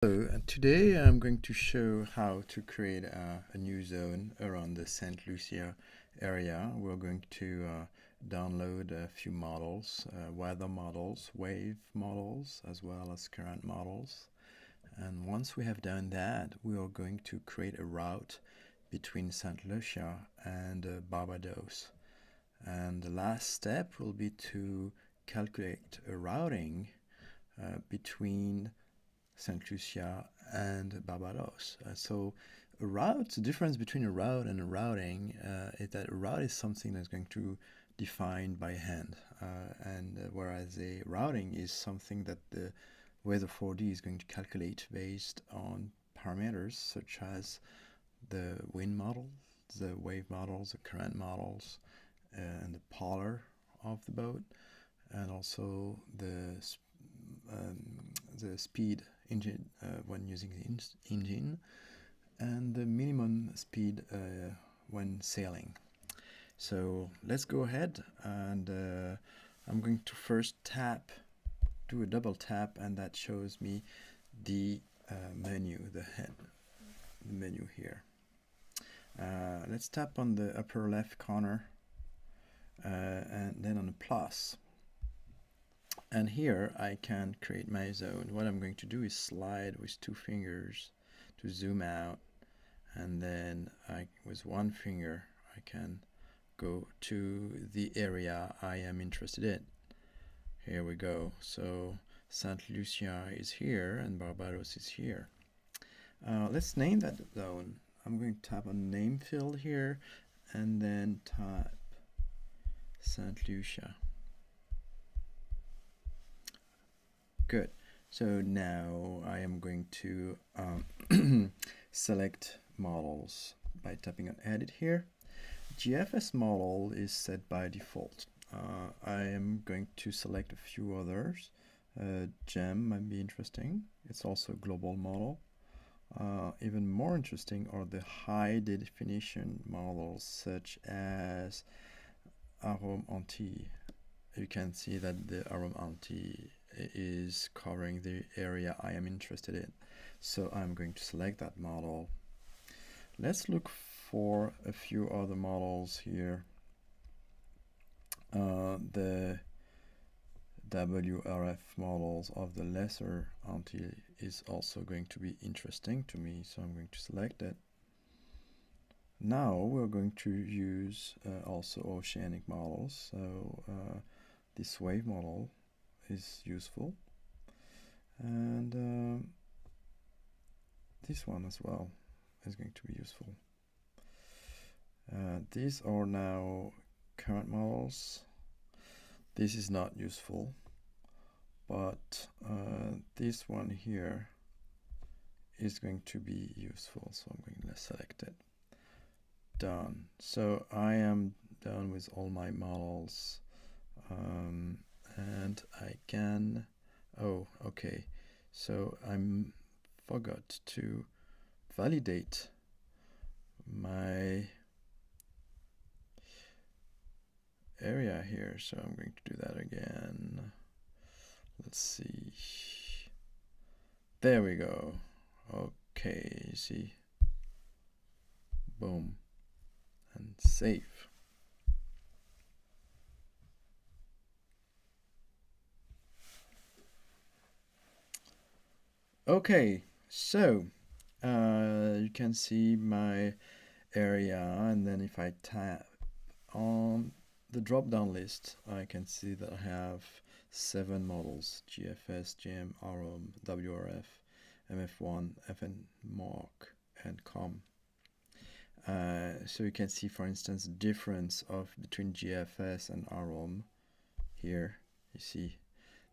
So today I'm going to show how to create a new zone around the Saint Lucia area. We're going to download a few models, weather models, wave models, as well as current models. And once we have done that, we are going to create a route between Saint Lucia and Barbados. And the last step will be to calculate a routing between Saint Lucia and Barbados. So a route, the difference between a route and a routing is that a route is something that's going to define by hand, whereas a routing is something that the weather 4D is going to calculate based on parameters such as the wind model, the wave models, the current models, and the polar of the boat, and also the speed engine when using the engine, and the minimum speed when sailing. So let's go ahead, and I'm going to first do a double tap, and that shows me the menu, the menu here. Let's tap on the upper left corner and then on the plus. And here I can create my zone. What I'm going to do is slide with two fingers to zoom out, and then with one finger I can go to the area I am interested in. Here we go. So Saint Lucia is here and Barbados is here. Let's name that zone. I'm going to tap on name field here and then type Saint Lucia. Good. So now I am going to select models by tapping on edit here. GFS model is set by default. I am going to select a few others. GEM might be interesting. It's also a global model. Even more interesting are the high definition models such as Arôme Antilles. You can see that the Arôme Antilles is covering the area I am interested in. So I'm going to select that model. Let's look for a few other models here. The WRF models of the Lesser Antilles is also going to be interesting to me, so I'm going to select it. Now we're going to use also oceanic models. So this wave model is useful, and this one as well is going to be useful. These are now current models. This is not useful, but this one here is going to be useful, so I'm going to select it. Done. So I am done with all my models, and I can, oh, okay, so I forgot to validate my area here, so I'm going to do that again. Let's see, there we go. Okay, you see, boom, and save. Okay, so you can see my area, and then if I tap on the drop-down list, I can see that I have 7 models: GFS, GM, Arôme, WRF, MF1, FN Mark, and COM. So you can see, for instance, the difference between GFS and Arôme. Here you see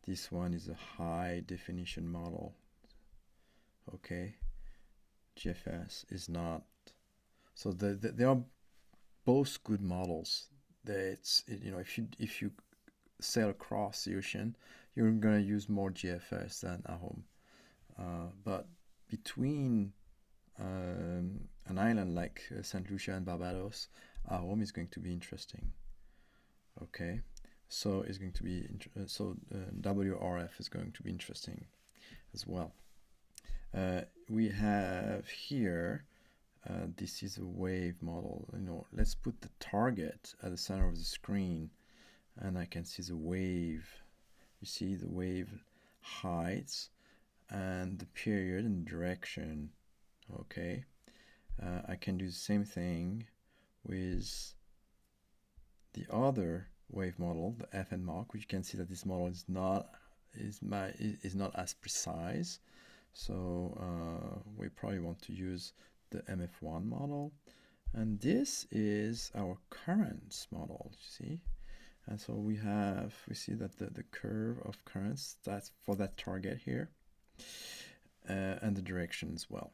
this one is a high definition model. Okay, GFS is not. So they are both good models. If you sail across the ocean, you're gonna use more GFS than Arôme. But between an island like Saint Lucia and Barbados, Arôme is going to be interesting. Okay, so it's going to be WRF is going to be interesting as well. We have here, this is a wave model. Let's put the target at the center of the screen, and I can see the wave. You see the wave heights and the period and direction. Okay, I can do the same thing with the other wave model, the FN mark, which you can see that this model is not as precise. So we probably want to use the MF1 model, and this is our currents model. You see, and so we see that the curve of currents, that's for that target here, and the direction as well.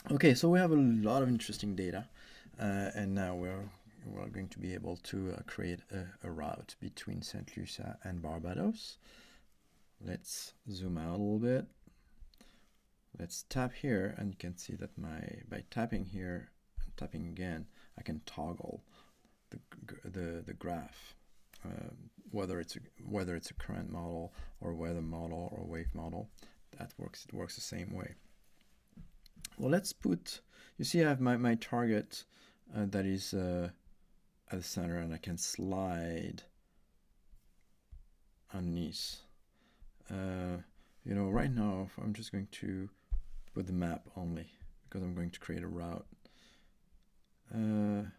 Okay, so we have a lot of interesting data, and now we're going to be able to create a route between Saint Lucia and Barbados. Let's zoom out a little bit. Let's tap here, and you can see that by tapping here and tapping again, I can toggle the graph, whether it's a current model or weather model or wave model. It works the same way. Well, let's put, you see I have my target that is at the center, and I can slide underneath. Right now I'm just going to put the map only because I'm going to create a route. And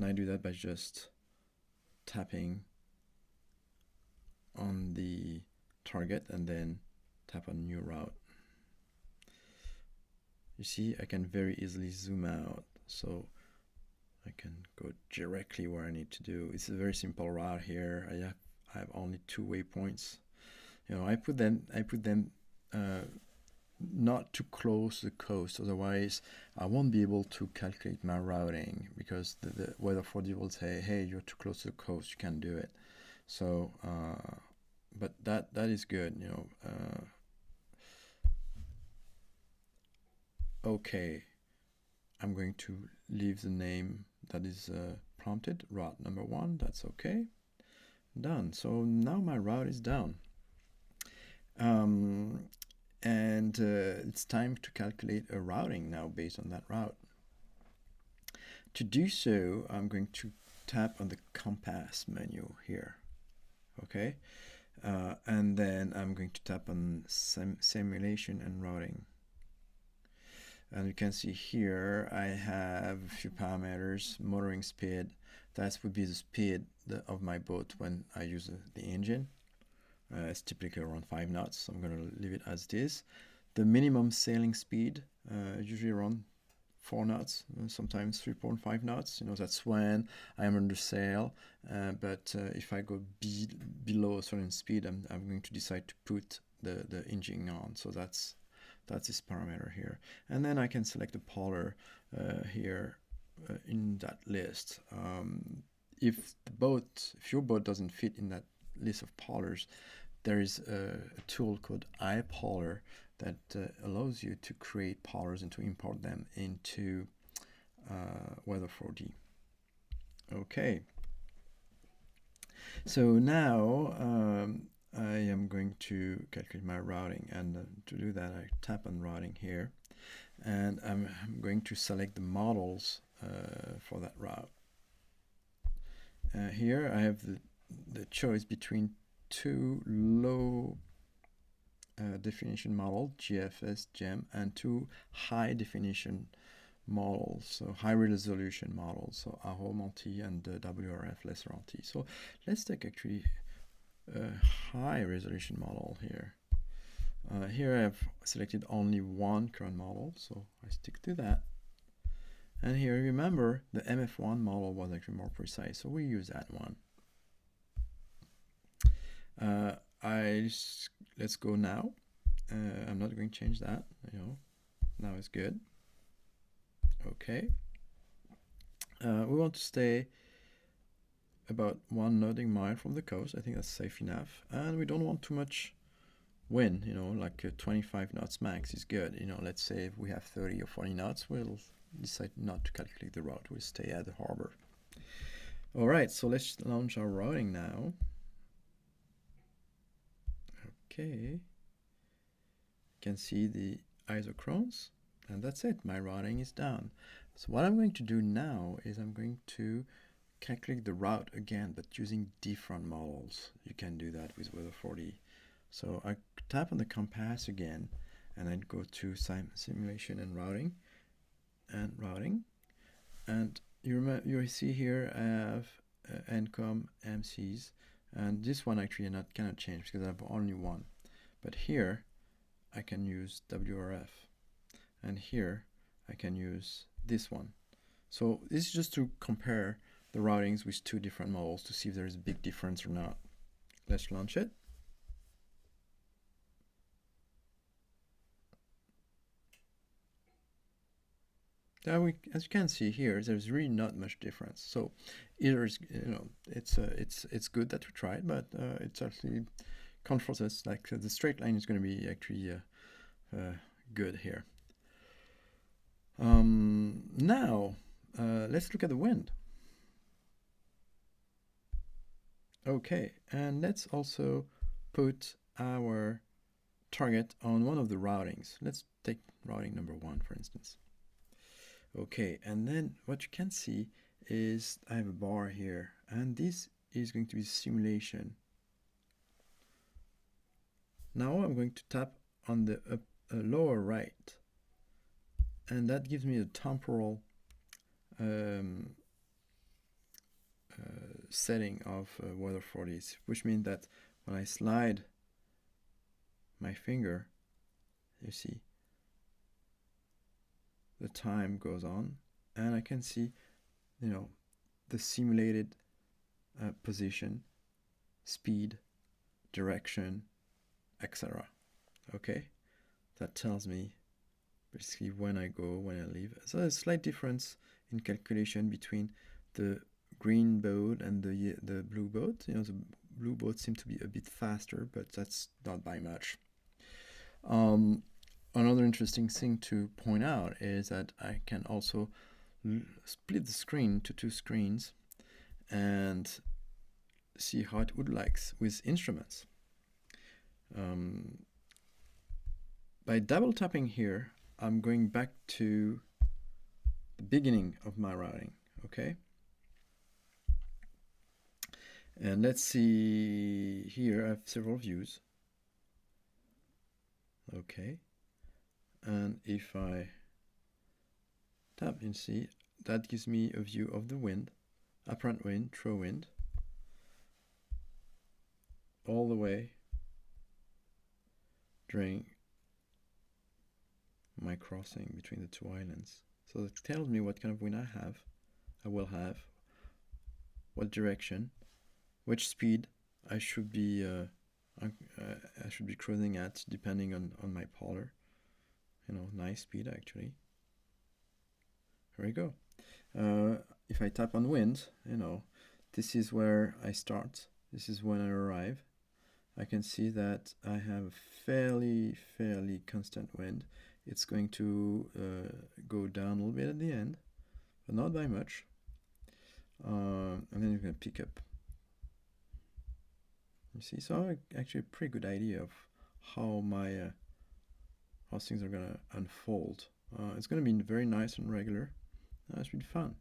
I do that by just tapping on the target and then tap on new route. You see, I can very easily zoom out, so I can go directly where I need to do. It's a very simple route here. I have only 2 waypoints. I put them not too close to the coast, otherwise I won't be able to calculate my routing, because the weather 4D will say, hey, you're too close to the coast, you can't do it. So but that is good. Okay, I'm going to leave the name that is prompted, route number 1. That's okay. Done. So now my route is done. And it's time to calculate a routing now based on that route. To do so, I'm going to tap on the compass menu here. Okay, and then I'm going to tap on simulation and routing. And you can see here I have a few parameters. Motoring speed, that would be the speed of my boat when I use the engine. It's typically around 5 knots, so I'm going to leave it as it is. The minimum sailing speed, usually around 4 knots, sometimes 3.5 knots. That's when I'm under sail. But if I go below a certain speed, I'm going to decide to put the engine on. So that's this parameter here. And then I can select a polar here in that list. If your boat doesn't fit in that list of polars, there is a tool called iPolar that allows you to create polars and to import them into Weather 4D. Okay. So now I am going to calculate my routing, and to do that I tap on routing here, and I'm going to select the models for that route. Here I have the choice between 2 low definition models, GFS, GEM, and 2 high definition models, so high resolution models, so ARO Monty and WRF Lesser Monty. So let's take actually a high resolution model here. Here I have selected only 1 current model, so I stick to that. And here, remember, the MF1 model was actually more precise, so we use that one. Let's go now. I'm not going to change that. Now it's good. Okay. We want to stay about 1 nautic mile from the coast. I think that's safe enough, and we don't want too much wind. Like 25 knots max is good. Let's say if we have 30 or 40 knots, we'll decide not to calculate the route. We'll stay at the harbor. All right, so let's launch our routing now. Okay, can see the isochrones, and that's it. My routing is done. So what I'm going to do now is I'm going to calculate the route again, but using different models. You can do that with Weather4D. So I tap on the compass again, and then go to simulation and routing, and you see here I have NCOM, MCs, and this one actually cannot change because I have only one. But here I can use WRF, and here I can use this one. So this is just to compare the routings with two different models to see if there's a big difference or not. Let's launch it. Now as you can see here, there's really not much difference. So either it's good that we tried, but it's actually comforts us. Like the straight line is going to be actually good here. Now let's look at the wind. Okay, and let's also put our target on one of the routings. Let's take routing number 1, for instance. Okay, and then what you can see is I have a bar here, and this is going to be simulation. Now I'm going to tap on the lower right, and that gives me a temporal setting of Weather4D, which means that when I slide my finger, you see the time goes on, and I can see, the simulated position, speed, direction, etc. Okay, that tells me basically when I go, when I leave. So there's a slight difference in calculation between the green boat and the blue boat. The blue boat seems to be a bit faster, but that's not by much. Another interesting thing to point out is that I can also split the screen to 2 screens and see how it would look with instruments. By double tapping here, I'm going back to the beginning of my routing, okay? And let's see here, I have several views. Okay. And if I tap, you see, that gives me a view of the wind, apparent wind, true wind, all the way during my crossing between the 2 islands. So it tells me what kind of wind I will have, what direction, which speed I should be cruising at depending on my polar. Nice speed actually. Here we go. If I tap on wind, this is where I start. This is when I arrive. I can see that I have a fairly constant wind. It's going to go down a little bit at the end, but not by much. And then you're going to pick up. You see, so actually a pretty good idea of how how things are going to unfold. It's going to be very nice and regular. It's really fun.